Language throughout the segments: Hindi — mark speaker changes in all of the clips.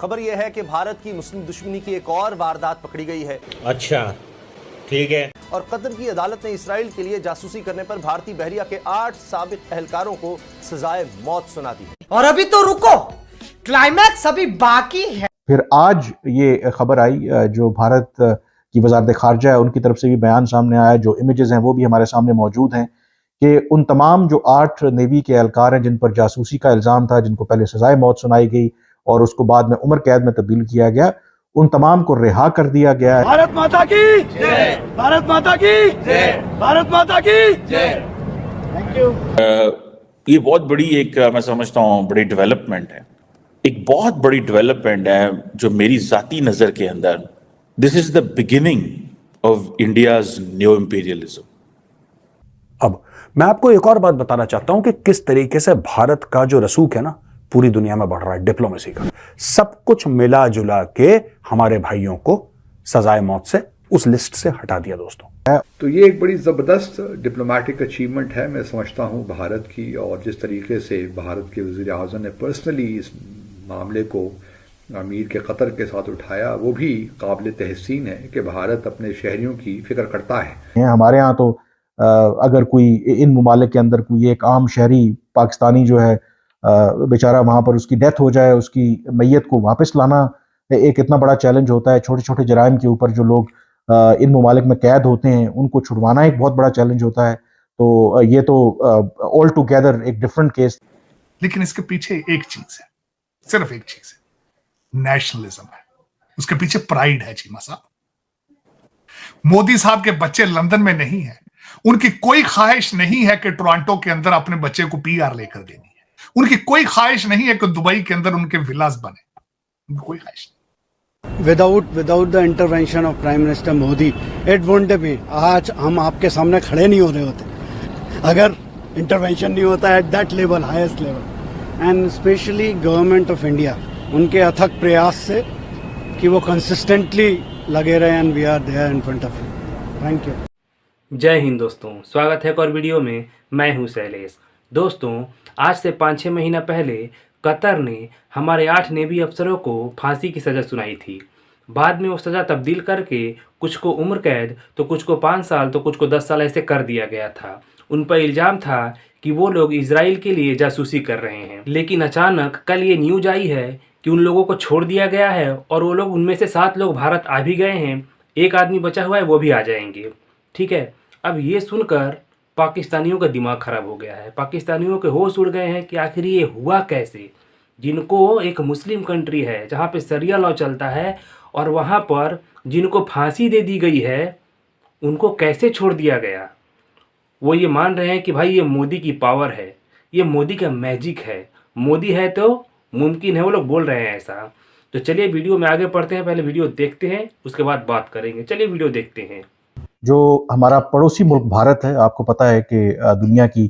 Speaker 1: खबर यह है कि भारत की मुस्लिम दुश्मनी की एक और वारदात पकड़ी गई है।
Speaker 2: अच्छा, ठीक है।
Speaker 1: और कतर की अदालत ने इसराइल के लिए जासूसी करने पर भारतीय बहरिया के 8 साबिक एहलकारों को सजाए मौत सुना दी है।
Speaker 3: और अभी तो रुको, क्लाइमैक्स अभी बाकी है।
Speaker 4: फिर आज ये खबर आई जो भारत की वजारत खारजा है उनकी तरफ से भी बयान सामने आया, जो इमेजेस हैं वो भी हमारे सामने मौजूद हैं कि उन तमाम जो 8 नेवी के एहलकार हैं जिन पर जासूसी का इल्ज़ाम था, जिनको पहले सजाए मौत सुनाई गई और उसको बाद में उम्र कैद में तब्दील किया गया, उन तमाम को रिहा कर दिया गया है।
Speaker 5: भारत माता की जय, भारत माता की जय, भारत माता की जय। Thank you.
Speaker 6: ये बहुत बड़ी एक मैं समझता हूँ बड़ी डेवलपमेंट है, एक बहुत बड़ी डेवलपमेंट है जो मेरी जाती नजर के अंदर this is the beginning of India's new imperialism.
Speaker 7: अब मैं आपको एक और बात बताना चाहता हूं कि किस तरीके से भारत का जो रसूख है ना पूरी दुनिया में बढ़ रहा है डिप्लोमेसी का। सब कुछ मिला जुला के हमारे भाइयों को सजाए मौत से उस लिस्ट से हटा दिया दोस्तों।
Speaker 8: तो ये एक बड़ी ज़बरदस्त डिप्लोमेटिक अचीवमेंट है मैं समझता हूँ भारत की, और जिस तरीके से भारत के वज़ीर आज़म ने पर्सनली इस मामले को अमीर के कतर के साथ उठाया, वो भी काबिल तहसीन है कि भारत अपने शहरियों की फिक्र करता है।
Speaker 4: हमारे यहाँ तो अगर कोई इन ममालिक के अंदर कोई एक आम शहरी पाकिस्तानी जो है बेचारा वहाँ पर उसकी डेथ हो जाए, उसकी मैयत को वापस लाना एक इतना बड़ा चैलेंज होता है। छोटे छोटे जराइम के ऊपर जो लोग इन ममालिक में कैद होते हैं उनको छुड़वाना एक बहुत बड़ा चैलेंज होता है। तो ये तो ऑल टुगेदर एक डिफरेंट केस।
Speaker 9: लेकिन इसके पीछे एक चीज है, सिर्फ एक चीज है, नेशनलिज्म है। उसके पीछे प्राइड है चीमा साहब। मोदी साहब के बच्चे लंदन में नहीं है, उनकी कोई ख्वाहिश नहीं है कि टोरंटो के अंदर अपने बच्चे को पीआर लेकर देनी है। उनकी कोई ख्वाहिश नहीं है कि दुबई के अंदर उनके विलास बने, उनकी कोई ख्वाहिश नहीं।
Speaker 5: Without the intervention of prime minister Modi it won't be, आज हम आपके सामने खड़े नहीं हो रहे होते अगर इंटरवेंशन नहीं होता at that level, highest level. And specially government of India, उनके अथक प्रयास से कि वो कंसिस्टेंटली लगे रहे and we are there in front of you. Thank you.
Speaker 10: Jai Hind दोस्तों, स्वागत है एक और वीडियो में। मैं हूं शैलेश। दोस्तों, आज से 5-6 महीना पहले कतर ने हमारे 8 नेवी अफसरों को फांसी की सज़ा सुनाई थी। बाद में वो सज़ा तब्दील करके कुछ को उम्र कैद, तो कुछ को 5 साल, तो कुछ को 10 साल ऐसे कर दिया गया था। उन पर इल्ज़ाम था कि वो लोग इजराइल के लिए जासूसी कर रहे हैं। लेकिन अचानक कल ये न्यूज आई है कि उन लोगों को छोड़ दिया गया है और वो लोग, उनमें से 7 लोग भारत आ भी गए हैं, एक आदमी बचा हुआ है, वो भी आ जाएंगे। ठीक है, अब ये सुनकर पाकिस्तानियों का दिमाग ख़राब हो गया है। पाकिस्तानियों के होश उड़ गए हैं कि आखिर ये हुआ कैसे। जिनको एक मुस्लिम कंट्री है जहाँ पे शरिया लॉ चलता है और वहाँ पर जिनको फांसी दे दी गई है उनको कैसे छोड़ दिया गया। वो ये मान रहे हैं कि भाई ये मोदी की पावर है, ये मोदी का मैजिक है, मोदी है तो मुमकिन है, वो लोग बोल रहे हैं ऐसा। तो चलिए वीडियो में आगे बढ़ते हैं, पहले वीडियो देखते हैं उसके बाद बात करेंगे। चलिए वीडियो देखते हैं।
Speaker 4: जो हमारा पड़ोसी मुल्क भारत है, आपको पता है कि दुनिया की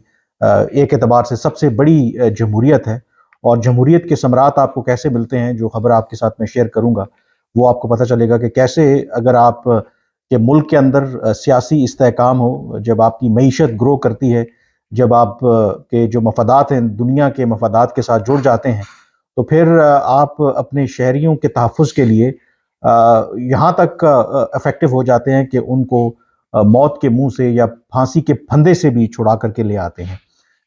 Speaker 4: एक एतबार से सबसे बड़ी जमहूरियत है, और जमहूरियत के समरात आपको कैसे मिलते हैं, जो खबर आपके साथ मैं शेयर करूंगा वो आपको पता चलेगा कि कैसे अगर आप के मुल्क के अंदर सियासी इस्तेहकाम हो, जब आपकी मईशत ग्रो करती है, जब आप के जो मफादात हैं दुनिया के मफादात के साथ जुड़ जाते हैं, तो फिर आप अपने शहरियों के तहफ़्फ़ुज़ के लिए यहाँ तक इफ़ेक्टिव हो जाते हैं कि उनको मौत के मुंह से या फांसी के फंदे से भी छुड़ा करके ले आते हैं।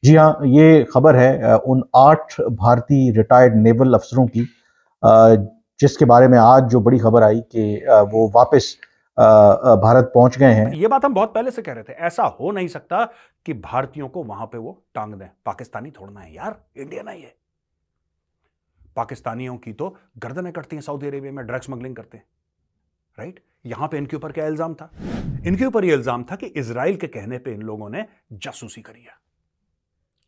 Speaker 4: जी हाँ, ये खबर है उन 8 भारतीय रिटायर्ड नेवल अफसरों की, जिसके बारे में आज जो बड़ी खबर आई कि वो वापस भारत पहुंच गए हैं।
Speaker 7: ये बात हम बहुत पहले से कह रहे थे, ऐसा हो नहीं सकता कि भारतीयों को वहां पे वो टांग दें। पाकिस्तानी थोड़ना है यार, इंडियन है ये। पाकिस्तानियों की तो गर्दनें कटती हैं सऊदी अरेबिया में, ड्रग स्मगलिंग करते हैं, राइट। यहां पे इनके ऊपर क्या इल्जाम था? इनके ऊपर यह इल्जाम था कि इजराइल के कहने पे इन लोगों ने जासूसी करी है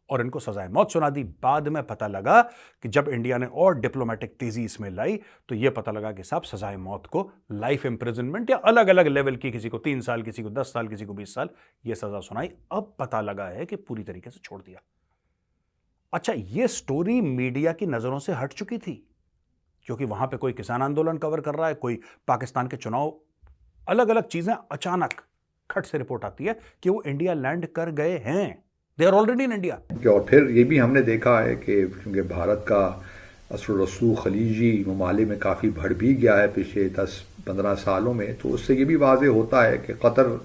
Speaker 7: और इनको सजाए मौत सुना दी। बाद में पता लगा कि जब इंडिया ने और डिप्लोमेटिक तेजी इसमें लाई तो यह पता लगा कि साहब सजाए मौत को लाइफ इंप्रिजनमेंट या अलग अलग लेवल की, किसी को 3 साल, किसी को 10 साल, किसी को 20 साल, यह सजा सुनाई। अब पता लगा है कि पूरी तरीके से छोड़ दिया। अच्छा, यह स्टोरी मीडिया की नजरों से हट चुकी थी क्योंकि वहां पे कोई किसान आंदोलन कवर कर रहा है, कोई पाकिस्तान के चुनाव, अलग अलग चीजें। अचानक खट से रिपोर्ट आती है कि वो इंडिया लैंड कर गए हैं, they are already in India.
Speaker 8: और फिर ये भी हमने देखा है कि क्योंकि भारत का असर रसूख खलीजी ममालिक में काफ़ी बढ़ भी गया है पिछले 10-15 सालों में। तो उससे ये भी वाज़ेह होता है कि कतर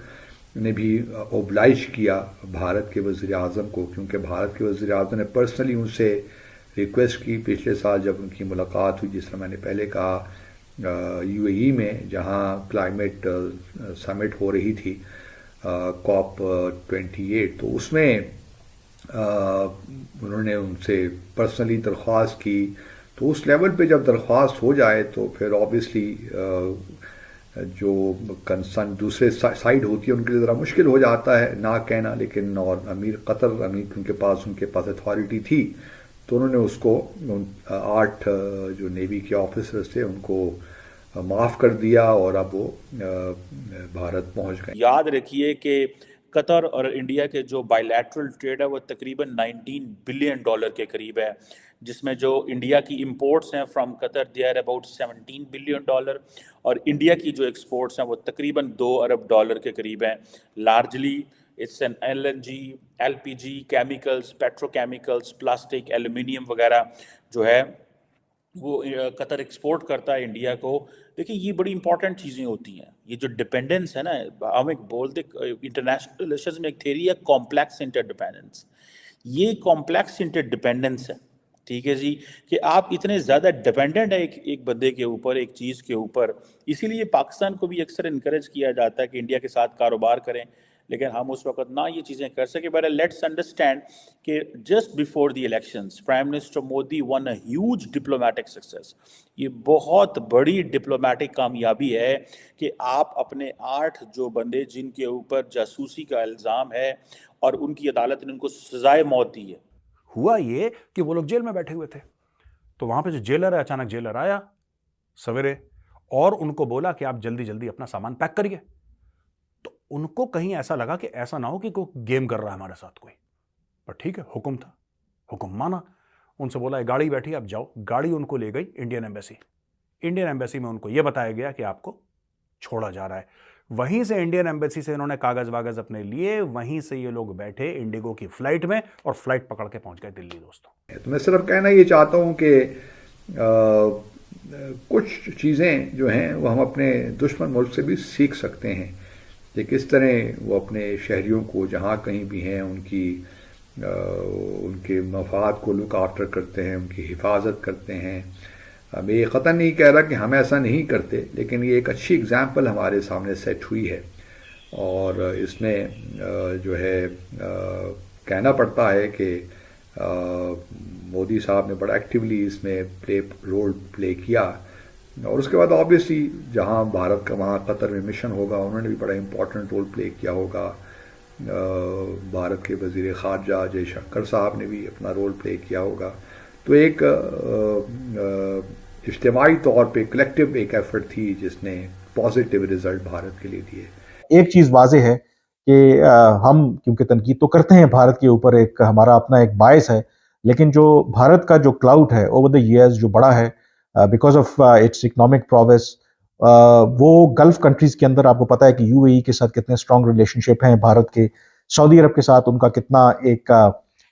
Speaker 8: ने भी ओब्लाइज किया भारत के वज़ीर आज़म को, क्योंकि भारत के वज़ीर आज़म ने पर्सनली उनसे रिक्वेस्ट की पिछले साल जब उनकी मुलाकात हुई, जिस तरह मैंने पहले कहा UAE में, जहां क्लाइमेट समिट हो रही थी COP28। तो उसमें उन्होंने उनसे पर्सनली दरख्वास्त की। तो उस लेवल पे जब दरख्वास्त हो जाए तो फिर ऑब्वियसली जो कंसर्न दूसरे साइड होती है उनके लिए ज़रा मुश्किल हो जाता है ना कहना, लेकिन और कतर अमीर उनके पास अथॉरिटी थी, तो उन्होंने उसको 8 जो नेवी के ऑफिसर्स थे उनको माफ़ कर दिया और अब वो भारत पहुंच गए।
Speaker 6: याद रखिए कि कतर और इंडिया के जो बायलैटरल ट्रेड है वो तकरीबन $19 बिलियन के करीब है, जिसमें जो इंडिया की इंपोर्ट्स हैं from Qatar they are about $17 billion और इंडिया की जो एक्सपोर्ट्स हैं वो तकरीबन $2 अरब के करीब हैं। Largely it's an LNG, LPG, chemicals, petrochemicals, plastic, aluminium वगैरह जो है वो कतर एक्सपोर्ट करता है इंडिया को। देखिए ये बड़ी इंपॉर्टेंट चीज़ें होती हैं। ये जो डिपेंडेंस है ना, हम एक बोलते इंटरनेशनल रिलेशंस में एक थ्योरी है कॉम्प्लेक्स इंटरडिपेंडेंस। ये कॉम्प्लेक्स इंटरडिपेंडेंस है, ठीक है जी, कि आप इतने ज़्यादा डिपेंडेंट है एक बंदे के ऊपर, एक चीज़ के ऊपर। इसीलिए पाकिस्तान को भी अक्सर इनकरेज किया जाता है कि इंडिया के साथ कारोबार करें, लेकिन हम उस वक्त ना ये चीज़ें कर सके। बट लेट्स अंडरस्टैंड कि just before the elections prime minister Modi one a huge diplomatic success. ये बहुत बड़ी डिप्लोमेटिक कामयाबी है कि आप अपने 8 जो बंदे जिनके ऊपर जासूसी का इल्ज़ाम है और उनकी अदालत ने उनको सजाए मौत दी है।
Speaker 7: हुआ ये कि वो लोग जेल में बैठे हुए थे, तो वहां पे जो जेलर है, अचानक जेलर आया सवेरे और उनको बोला कि आप जल्दी जल्दी अपना सामान पैक करिए। तो उनको कहीं ऐसा लगा कि ऐसा ना हो कि कोई गेम कर रहा है हमारे साथ कोई, पर ठीक है, हुक्म था, हुक्म माना। उनसे बोला गाड़ी बैठी, आप जाओ। गाड़ी उनको ले गई इंडियन एम्बेसी। इंडियन एम्बेसी में उनको यह बताया गया कि आपको छोड़ा जा रहा है। वहीं से इंडियन एम्बेसी से इन्होंने कागज वागज अपने लिए, वहीं से ये लोग बैठे इंडिगो की फ्लाइट में और फ्लाइट पकड़ के पहुंच गए दिल्ली। दोस्तों
Speaker 8: तो मैं सिर्फ कहना ये चाहता हूं कि कुछ चीज़ें जो हैं वो हम अपने दुश्मन मुल्क से भी सीख सकते हैं कि किस तरह वो अपने शहरियों को जहाँ कहीं भी हैं उनके मफाद को लुक आफ्टर करते हैं, उनकी हिफाजत करते हैं। मैं ये क़तन नहीं कह रहा कि हम ऐसा नहीं करते, लेकिन ये एक अच्छी एग्जाम्पल हमारे सामने सेट हुई है और इसमें जो है कहना पड़ता है कि मोदी साहब ने बड़ा एक्टिवली इसमें रोल प्ले किया। और उसके बाद ऑब्वियसली जहां भारत का वहाँ कतर में मिशन होगा, उन्होंने भी बड़ा इम्पोर्टेंट रोल प्ले किया होगा। भारत के वज़ीर ख़ारजा जयशंकर साहब ने भी अपना रोल प्ले किया होगा। तो एक इज्तिमाई तौर पे कलेक्टिव एक एफर्ट थी जिसने पॉजिटिव रिजल्ट भारत के लिए दिए।
Speaker 4: एक चीज़ वाज़ेह है कि हम क्योंकि तनकीद तो करते हैं भारत के ऊपर, एक हमारा अपना एक बायस है, लेकिन जो भारत का जो क्लाउड है ओवर द ईयर्स जो बड़ा है because of its economic progress, वो गल्फ कंट्रीज़ के अंदर आपको पता है कि UAE के साथ कितने स्ट्रॉन्ग रिलेशनशिप हैं भारत के, सऊदी अरब के साथ उनका कितना एक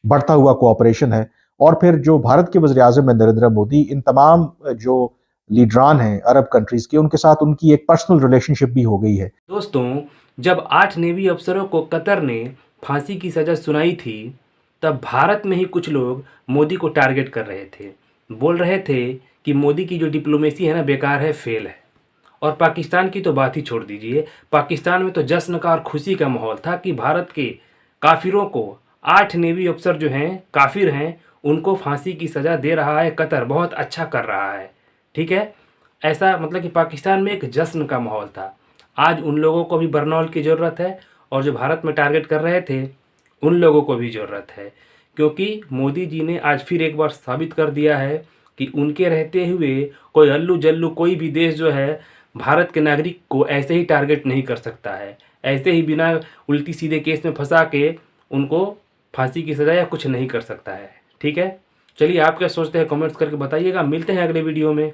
Speaker 4: बढ़ता हुआ कोऑपरेशन है। और फिर जो भारत के वज़ीर आज़म है नरेंद्र मोदी, इन तमाम जो लीडरान हैं अरब कंट्रीज़ के, उनके साथ उनकी एक पर्सनल रिलेशनशिप भी हो गई है।
Speaker 10: दोस्तों, जब 8 नेवी अफसरों को कतर ने फांसी की सज़ा सुनाई थी, तब भारत में ही कुछ लोग मोदी को टारगेट कर रहे थे, बोल रहे थे कि मोदी की जो डिप्लोमेसी है ना, बेकार है, फेल है। और पाकिस्तान की तो बात ही छोड़ दीजिए, पाकिस्तान में तो जश्न का और खुशी का माहौल था कि भारत के काफिरों को 8 नेवी अफसर जो हैं काफिर हैं, उनको फांसी की सज़ा दे रहा है कतर, बहुत अच्छा कर रहा है। ठीक है, ऐसा मतलब कि पाकिस्तान में एक जश्न का माहौल था। आज उन लोगों को भी बरनौल की ज़रूरत है और जो भारत में टारगेट कर रहे थे उन लोगों को भी ज़रूरत है, क्योंकि मोदी जी ने आज फिर एक बार साबित कर दिया है कि उनके रहते हुए कोई अल्लू जल्लू कोई भी देश जो है भारत के नागरिक को ऐसे ही टारगेट नहीं कर सकता है, ऐसे ही बिना उल्टी सीधे केस में फंसा के उनको फांसी की सज़ा या कुछ नहीं कर सकता है। ठीक है, चलिए आप क्या सोचते हैं कमेंट्स करके बताइएगा। मिलते हैं अगले वीडियो में।